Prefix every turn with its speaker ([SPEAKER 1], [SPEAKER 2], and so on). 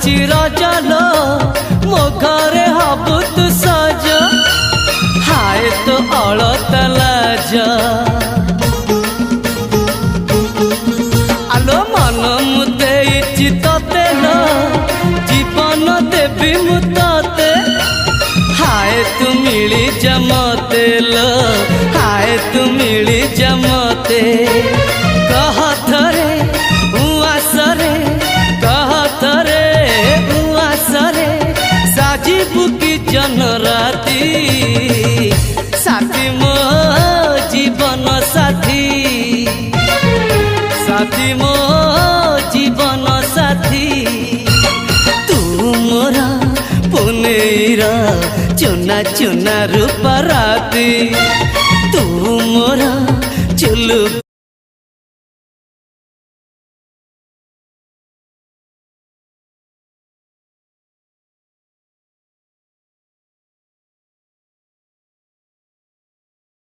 [SPEAKER 1] होची रजलो मो घरे हबु तू सज हाय तो अलत लाज आलो मन मुदे चितते लो जीवन देवी मुते हाय तू मिली जमते लो हाय तू मिली जमते कह थरे उआसरे कह थरे उआसरे साजिबु की जन राती साथी मो जीवन साथी साथी मो जीवन साथी तू मोरा पुनेरा चुना चुना रूप राती तू मोरा चुलु